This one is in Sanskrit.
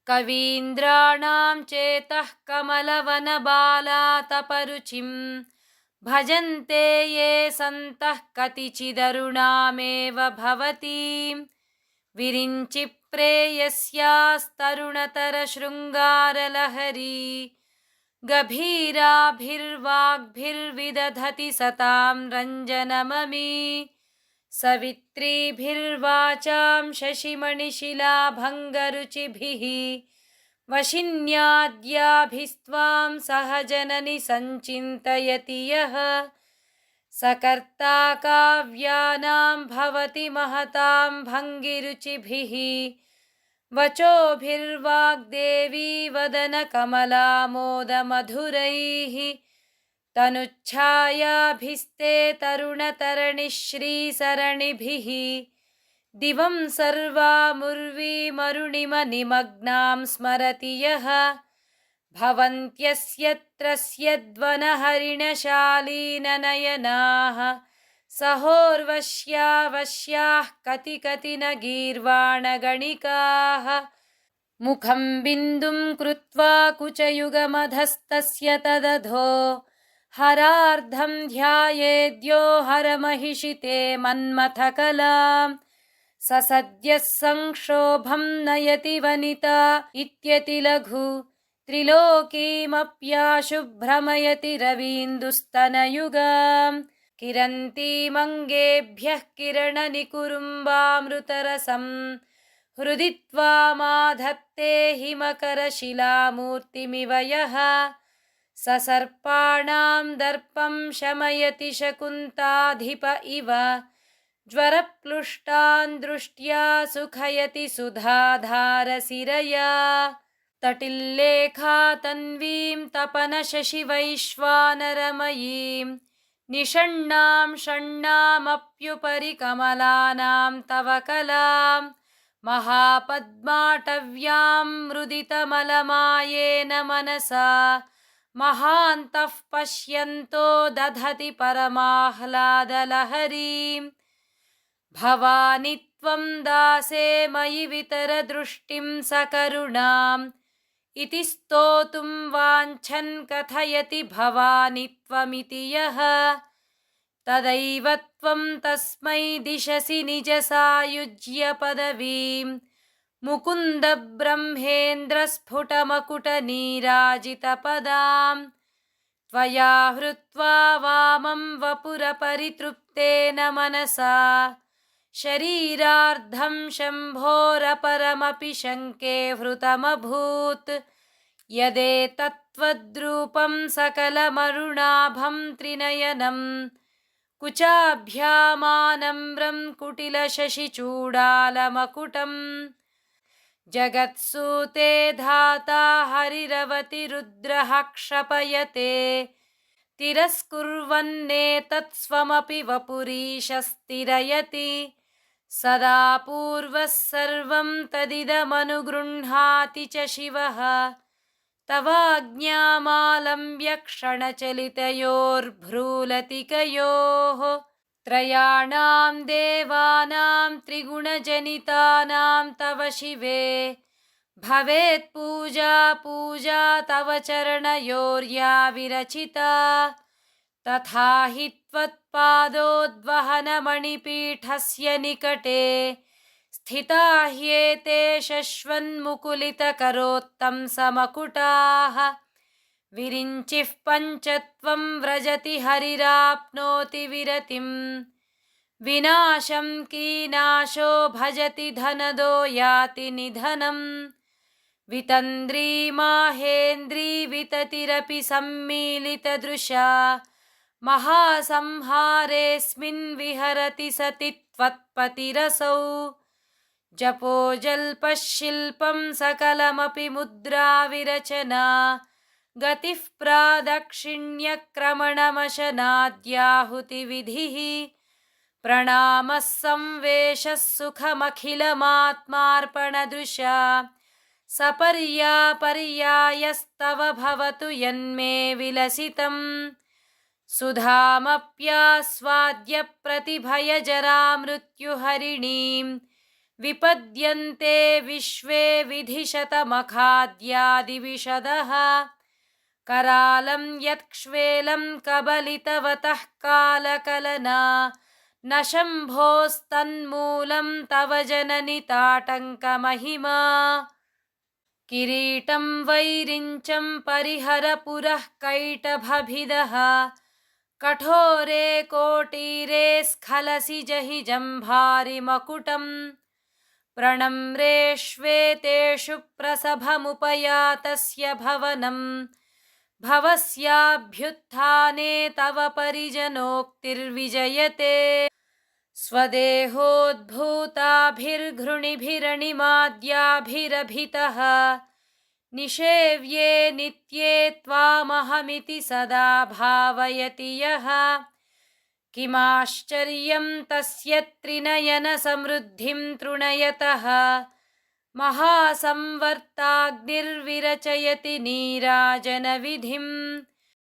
कवीन्द्राणां चेतः कमलवनबालातपरुचिं भजन्ते ये सन्तः कतिचिदरुणामेव भवतीं विरिञ्चि प्रेयस्यास्तरुणतरशृङ्गारलहरी गभीराभिर्वाग्भिर्विदधति सतां रञ्जनममी सवित्रीभिर्वाचां शशिमणिशिलाभङ्गरुचिभिः वशिन्याद्याभिस्त्वां सहजननि सञ्चिन्तयति यः सकर्ता काव्यानां भवति महतां भङ्गिरुचिभिः वचोभिर्वाग्देवी वदनकमलामोदमधुरैः तनुच्छायाभिस्ते तरुणतरणिश्रीसरणिभिः दिवं सर्वामुर्वीमरुणिमनिमग्नां स्मरति यः भवन्त्यस्यत्रस्यद्वनहरिणशालीननयनाः सहोर्वश्यावश्याः कति कति न गीर्वाणगणिकाः मुखं बिन्दुं कृत्वा कुचयुगमधस्तस्य तदधो हरार्धं ध्यायेद्यो हरमहिषिते मन्मथकलां ससद्यः संक्षोभं नयति वनिता इत्यति लघु त्रिलोकीमप्याशुभ्रमयति रवीन्दुस्तनयुगां किरन्तीमङ्गेभ्यः किरणनिकुरुम्बामृतरसं हृदि त्वामाधत्ते हिमकरशिलामूर्तिमिव यः ससर्पाणां दर्पं शमयति शकुन्ताधिप इव ज्वरप्लुष्टान् दृष्ट्या सुखयति सुधाधारसिरया तटिल्लेखा तन्वीं तपनशशिवैश्वानरमयीं निषण्णां षण्णामप्युपरि कमलानां तव कलां महापद्माटव्यां मुदितमलमायेन मनसा महान्तः पश्यन्तो दधति परमाह्लादलहरीं भवानि त्वं दासे मयि वितरदृष्टिं सकरुणाम् इति स्तोतुं वाञ्छन् कथयति भवानि त्वमिति यः तदैव त्वं तस्मै दिशसि निजसायुज्य पदवीं मुकुन्द ब्रह्मेन्द्रस्फुटमकुटनीराजितपदां त्वया हृत्वा वामं वपुरपरितृप्तेन मनसा शरीरार्धं शम्भोरपरमपि शङ्के हृतमभूत् यदेतत्त्वद्रूपं सकलमरुणाभं त्रिनयनं कुचाभ्यामानम्रं कुटिलशशिचूडालमकुटं जगत्सूते धाता हरिरवतिरुद्रः क्षपयते तिरस्कुर्वन्नेतत्स्वमपि वपुरीशस्तिरयति सदा पूर्वः सर्वं तदिदमनुगृह्णाति च शिवः तवाज्ञामालम्ब्य क्षणचलितयोर्भ्रूलतिकयोः त्रयाणां देवानां त्रिगुणजनितानां तव शिवे भवेत् पूजा पूजा तव चरणयोर्या विरचिता तथा हि त्वत्पादोद्वहनमणिपीठस्य निकटे स्थिता ह्येते शश्वन्मुकुलितकरोत्तंसमकुटाः विरिञ्चिः पञ्चत्वं व्रजति हरिराप्नोति विरतिं विनाशं कीनाशो भजति धनदो याति निधनम् वितन्द्री माहेन्द्री विततिरपि सम्मीलितदृशा महासंहारेऽस्मिन् विहरति सति त्वत्पतिरसौ जपो जल्पः शिल्पं सकलमपि मुद्राविरचना गतिः प्रादक्षिण्यक्रमणमशनाद्याहुतिविधिः प्रणामः संवेशः सुखमखिलमात्मार्पणदृशा सपर्यापर्यायस्तव भवतु यन्मे विलसितं सुधामप्यास्वाद्य प्रतिभयजरामृत्युहरिणीं विपद्यन्ते विश्वे विधिशतमखाद्यादिविशदः करालं यत्क्ष्वेलं कबलितवतः कालकलना न शम्भोस्तन्मूलं तव जननि ताटङ्कमहिमा किरीटं वैरिञ्चं परिहर पुरः कैटभभिदः कठोरे कोटीरे स्खलसि जहि जम्भारिमकुटम् प्रणम्रे श्वेतेषु प्रसभमुपयातस्य भवनम् भवस्याभ्युत्थाने तव परिजनोक्तिर्विजयते स्वदेहोद्भूताभिर्घृणिभिरणिमाद्याभिरभितः निषेव्ये नित्ये त्वामहमिति सदा भावयति यः किमाश्चर्यं तस्य त्रिनयनसमृद्धिं तृणयतः महासंवर्ताग्निर्विरचयति नीराजनविधिम्